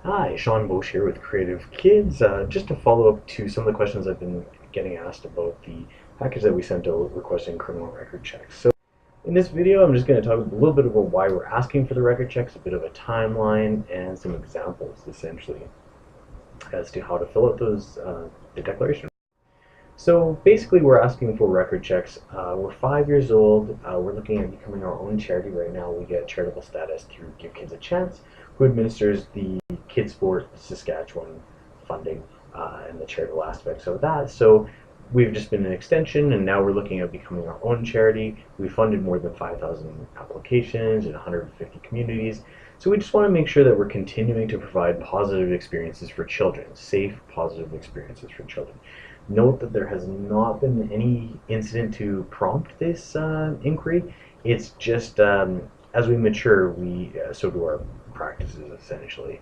Hi, Sean Bosch here with Creative Kids. Just to follow up to some of the questions I've been getting asked about the package that we sent out requesting criminal record checks. So in this video, I'm just going to talk a little bit about why we're asking for the record checks, a bit of a timeline, and some examples, essentially, as to how to fill out the declaration. So basically, we're asking for record checks. We're 5 years old. We're looking at becoming our own charity right now. We get charitable status through Give Kids a Chance, who administers the Kids Sport Saskatchewan funding and the charitable aspects of that. So we've just been an extension, and now we're looking at becoming our own charity. We funded more than 5,000 applications in 150 communities. So we just want to make sure that we're continuing to provide positive experiences for children, safe, positive experiences for children. Note that there has not been any incident to prompt this inquiry. It's just as we mature, so do our practices, essentially.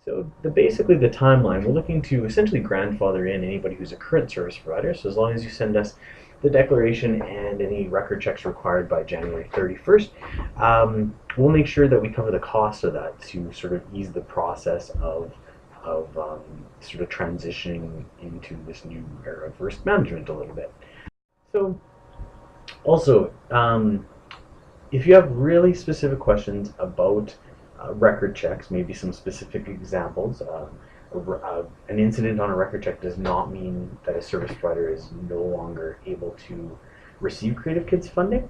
So basically the timeline, we're looking to essentially grandfather in anybody who's a current service provider. So as long as you send us the declaration and any record checks required by January 31st, we'll make sure that we cover the cost of that to sort of ease the process of sort of transitioning into this new era of risk management a little bit. So also, if you have really specific questions about record checks, maybe some specific examples, an incident on a record check does not mean that a service provider is no longer able to receive Creative Kids funding.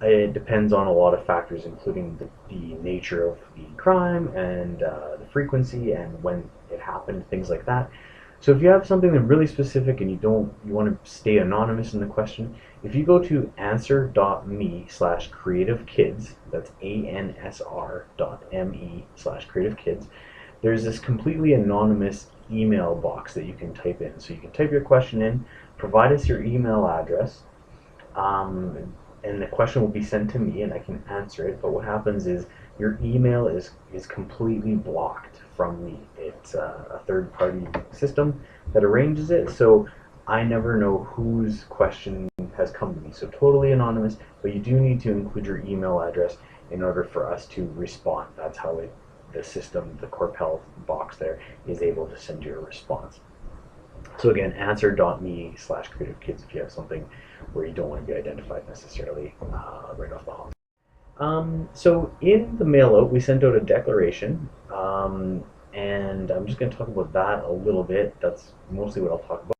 It depends on a lot of factors, including the nature of the crime and the frequency and when it happened, things like that. So if you have something that's really specific and you want to stay anonymous in the question, if you go to answer.me/creativekids, that's ansr.me/creativekids, there's this completely anonymous email box that you can type in. So you can type your question in, provide us your email address, and the question will be sent to me and I can answer it. But what happens is your email is completely blocked from me. It's a third-party system that arranges it, so I never know whose question has come to me. So totally anonymous, but you do need to include your email address in order for us to respond. That's how the system, the Corpel box there, is able to send you a response. So again, answer.me/creativekids if you have something where you don't want to be identified necessarily right off the hop. So in the mail out, we sent out a declaration, and I'm just going to talk about that a little bit. That's mostly what I'll talk about.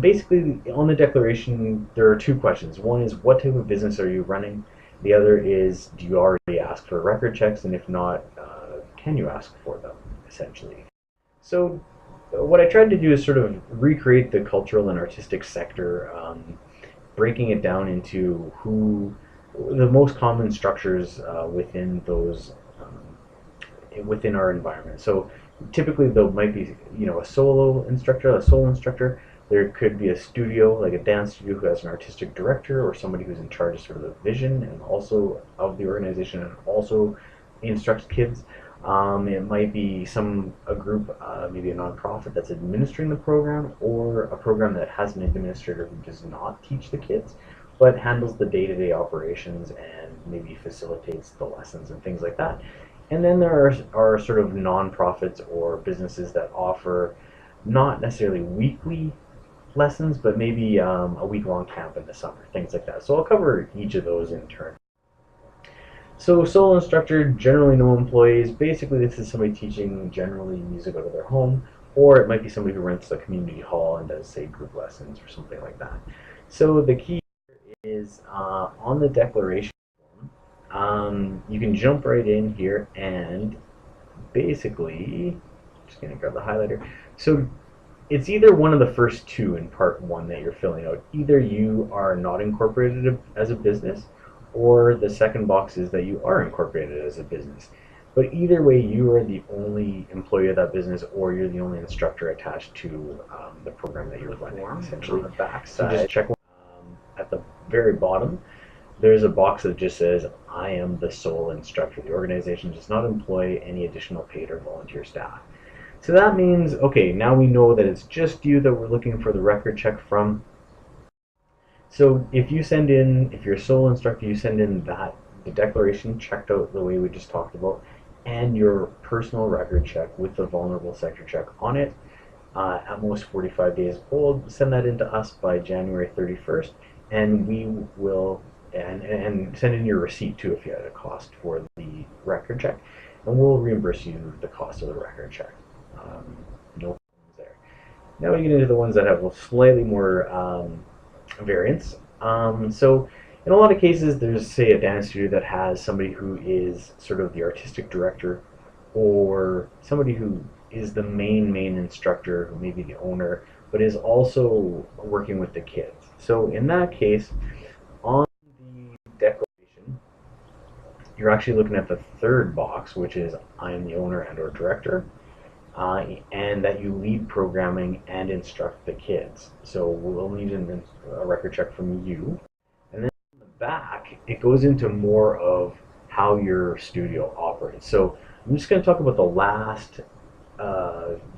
Basically, on the declaration, there are two questions. One is, what type of business are you running? The other is, do you already ask for record checks? And if not, can you ask for them, essentially? So what I tried to do is sort of recreate the cultural and artistic sector, breaking it down into the most common structures within within our environment. So typically there might be a solo instructor. There could be a studio, like a dance studio, who has an artistic director or somebody who's in charge of sort of the vision and also of the organization and also instructs kids. It might be a group, maybe a nonprofit that's administering the program, or a program that has an administrator who does not teach the kids, but handles the day-to-day operations and maybe facilitates the lessons and things like that. And then there are sort of nonprofits or businesses that offer not necessarily weekly lessons, but maybe a week-long camp in the summer, things like that. So I'll cover each of those in turn. So solo instructor, generally no employees. Basically, this is somebody teaching generally music out of their home, or it might be somebody who rents a community hall and does, say, group lessons or something like that. So the key is on the declaration form, you can jump right in here and basically, just going to grab the highlighter. So it's either one of the first two in part one that you're filling out. Either you are not incorporated as a business, or the second box is that you are incorporated as a business. But either way, you are the only employee of that business, or you're the only instructor attached to the program that you're running, essentially. On the back side, so just check at the very bottom, there's a box that just says, I am the sole instructor. The organization does not employ any additional paid or volunteer staff. So that means, okay, now we know that it's just you that we're looking for the record check from. So if you're a sole instructor, you send in the declaration checked out the way we just talked about, and your personal record check with the vulnerable sector check on it, at most 45 days old. Send that in to us by January 31st, and we will, and send in your receipt too if you had a cost for the record check, and we'll reimburse you the cost of the record check. No problems there. Now we get into the ones that have slightly more variance. So in a lot of cases, there's, say, a dance studio that has somebody who is sort of the artistic director, or somebody who is the main instructor, maybe the owner, but is also working with the kids. So in that case, on the declaration, you're actually looking at the third box, which is I am the owner and or director, and that you lead programming and instruct the kids. So we'll need a record check from you. And then on the back, it goes into more of how your studio operates. So I'm just going to talk about the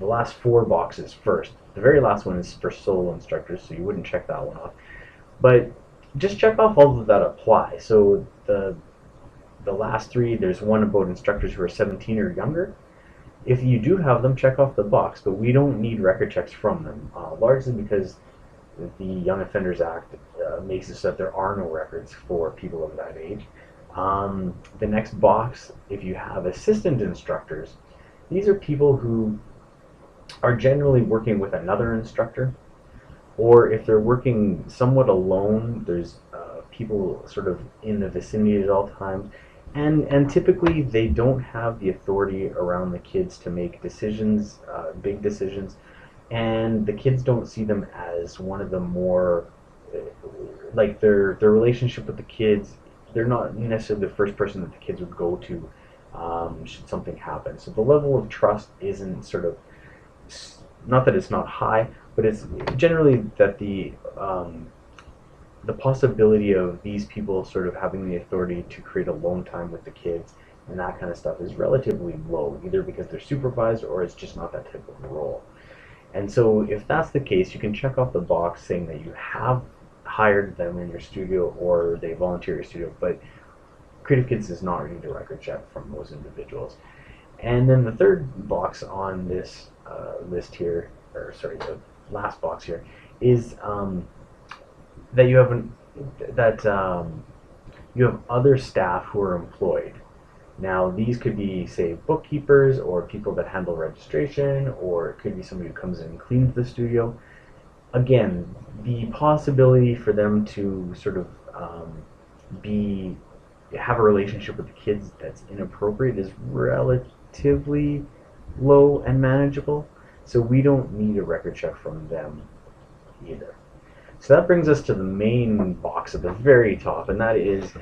last four boxes first. The very last one is for solo instructors, so you wouldn't check that one off. But just check off all of that apply. So the last three, there's one about instructors who are 17 or younger. If you do have them, check off the box, but we don't need record checks from them, largely because the Young Offenders Act makes it so that there are no records for people of that age. The next box, if you have assistant instructors, these are people who are generally working with another instructor, or if they're working somewhat alone, there's people sort of in the vicinity at all times. And typically they don't have the authority around the kids to make decisions, big decisions, and the kids don't see them as one of the more, like their relationship with the kids, they're not necessarily the first person that the kids would go to should something happen. So the level of trust isn't sort of, not that it's not high, but it's generally that the possibility of these people sort of having the authority to create alone time with the kids and that kind of stuff is relatively low, either because they're supervised or it's just not that type of role. And so if that's the case, you can check off the box saying that you have hired them in your studio or they volunteer your studio, but Creative Kids does not need a record check from those individuals. And then the third box on this list here, or sorry, the last box here, is that you have other staff who are employed. Now these could be, say, bookkeepers or people that handle registration, or it could be somebody who comes in and cleans the studio. Again, the possibility for them to sort of have a relationship with the kids that's inappropriate is relatively low and manageable, so we don't need a record check from them either. So that brings us to the main box at the very top, and that is,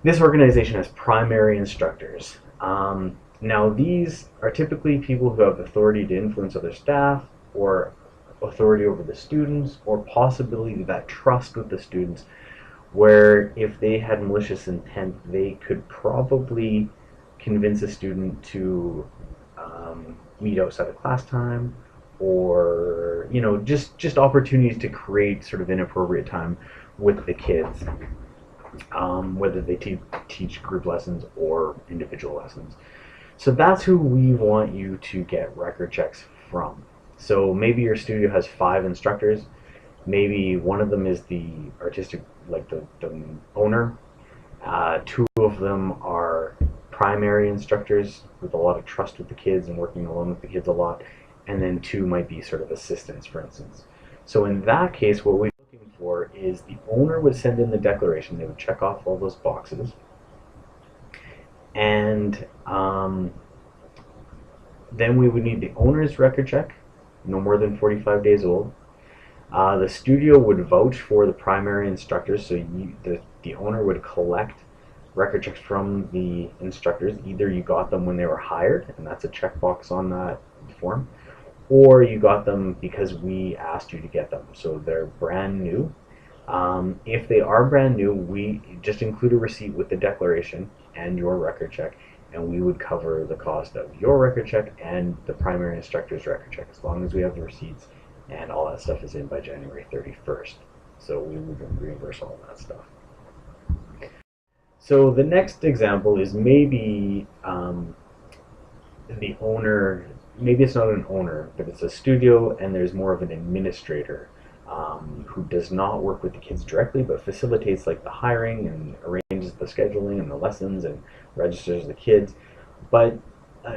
this organization has primary instructors. Now these are typically people who have authority to influence other staff, or authority over the students, or possibility that trust with the students, where if they had malicious intent, they could probably convince a student to meet outside of class time, or just opportunities to create sort of inappropriate time with the kids, whether they teach group lessons or individual lessons. So that's who we want you to get record checks from. So maybe your studio has 5 instructors. Maybe one of them is the artistic, like the owner. 2 of them are primary instructors with a lot of trust with the kids and working alone with the kids a lot. And then 2 might be sort of assistants, for instance. So in that case, what we're looking for is the owner would send in the declaration. They would check off all those boxes. And then we would need the owner's record check, no more than 45 days old. The studio would vouch for the primary instructors, so the owner would collect record checks from the instructors. Either you got them when they were hired, and that's a checkbox on that form, or you got them because we asked you to get them, so they're brand new. If they are brand new, we just include a receipt with the declaration and your record check, and we would cover the cost of your record check and the primary instructor's record check, as long as we have the receipts and all that stuff is in by January 31st. So we would reimburse all that stuff. So the next example is maybe the owner, maybe it's not an owner, but it's a studio, and there's more of an administrator who does not work with the kids directly, but facilitates like the hiring and arranges the scheduling and the lessons and registers the kids, but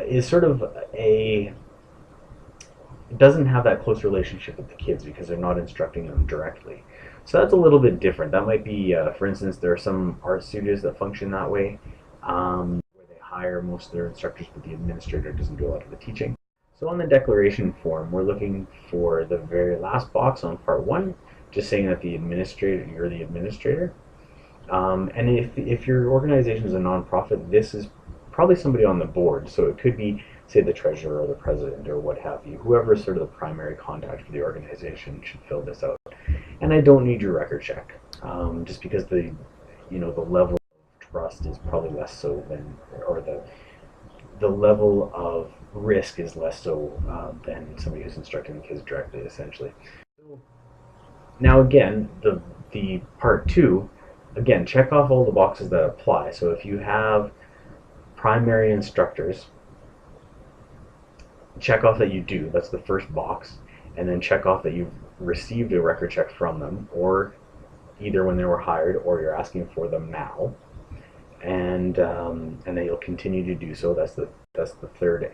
is sort of a doesn't have that close relationship with the kids because they're not instructing them directly. So that's a little bit different. That might be, for instance, there are some art studios that function that way, where they hire most of their instructors, but the administrator doesn't do a lot of the teaching. So on the declaration form, we're looking for the very last box on part one, just saying that you're the administrator. And if your organization is a nonprofit, this is probably somebody on the board. So it could be, say, the treasurer or the president or what have you. Whoever is sort of the primary contact for the organization should fill this out. And I don't need your record check, just because the level of trust is probably less so than, or the level of risk is less so than somebody who's instructing the kids directly, essentially. Now again, the part two, again, check off all the boxes that apply. So if you have primary instructors, check off that you do. That's the first box. And then check off that you've received a record check from them, or either when they were hired or you're asking for them now. And that you'll continue to do so. That's the third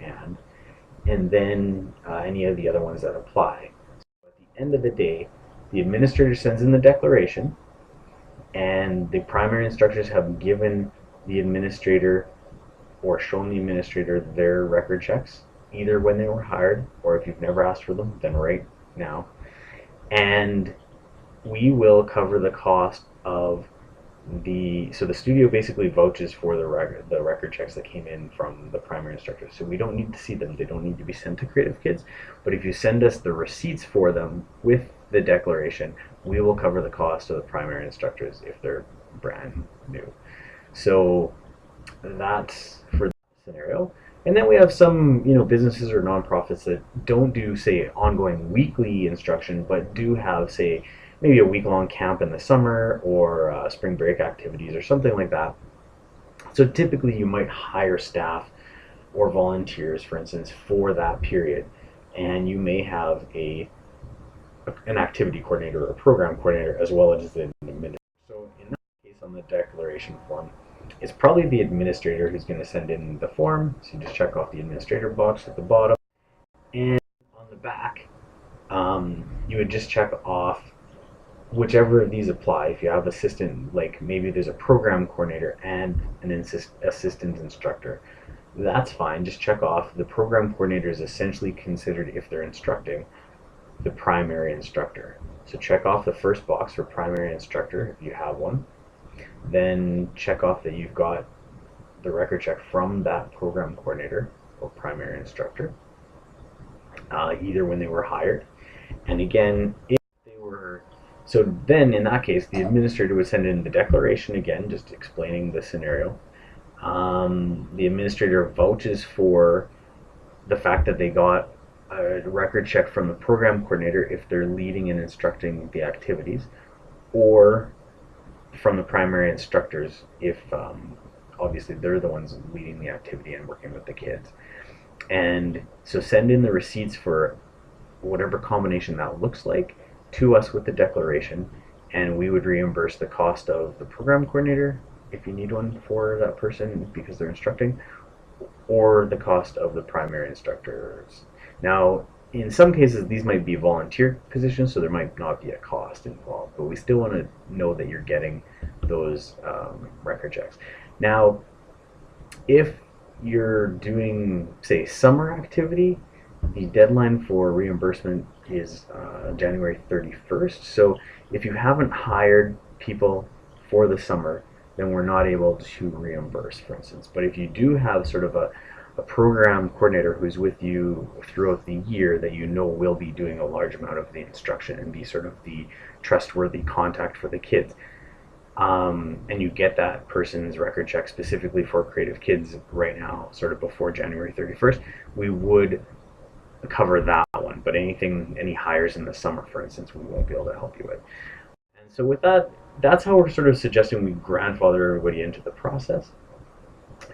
and then any of the other ones that apply. So at the end of the day, the administrator sends in the declaration, and the primary instructors have given the administrator or shown the administrator their record checks, either when they were hired or if you've never asked for them, then right now. And we will cover the cost of so the studio basically vouches for the record checks that came in from the primary instructors. So we don't need to see them. They don't need to be sent to Creative Kids. But if you send us the receipts for them with the declaration, we will cover the cost of the primary instructors if they're brand new. So that's for that scenario. And then we have some, businesses or nonprofits that don't do, say, ongoing weekly instruction, but do have, say, maybe a week-long camp in the summer or spring break activities or something like that. So typically you might hire staff or volunteers, for instance, for that period, and you may have an activity coordinator or a program coordinator as well as an administrator. So in that case, on the declaration form, it's probably the administrator who's going to send in the form. So you just check off the administrator box at the bottom, and on the back, you would just check off whichever of these apply. If you have assistant, like maybe there's a program coordinator and an assistant instructor, that's fine. Just check off. The program coordinator is essentially considered, if they're instructing, the primary instructor. So check off the first box for primary instructor if you have one. Then check off that you've got the record check from that program coordinator or primary instructor, either when they were hired. And again, so then in that case, the administrator would send in the declaration again, just explaining the scenario. The administrator vouches for the fact that they got a record check from the program coordinator if they're leading and instructing the activities, or from the primary instructors if obviously they're the ones leading the activity and working with the kids. And so send in the receipts for whatever combination that looks like to us with the declaration, and we would reimburse the cost of the program coordinator if you need one for that person because they're instructing, or the cost of the primary instructors. Now, in some cases, these might be volunteer positions, so there might not be a cost involved, but we still want to know that you're getting those record checks. Now, if you're doing, say, summer activity, the deadline for reimbursement is January 31st. So if you haven't hired people for the summer, then we're not able to reimburse, for instance. But if you do have sort of a program coordinator who's with you throughout the year that you know will be doing a large amount of the instruction and be sort of the trustworthy contact for the kids, and you get that person's record check specifically for Creative Kids right now, sort of before January 31st, we would cover that one. But any hires in the summer, for instance, we won't be able to help you with. And so with that, that's how we're sort of suggesting we grandfather everybody into the process.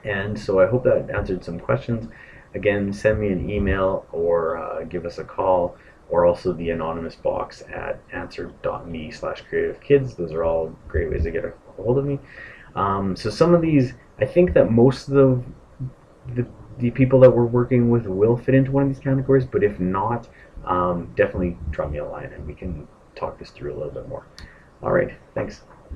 And so I hope that answered some questions. again, send me an email or give us a call, or also the anonymous box at answer.me/creativekids. Those are all great ways to get a hold of me. So some of these, I think that most of the people that we're working with will fit into one of these categories, but if not, definitely drop me a line and we can talk this through a little bit more. All right, thanks.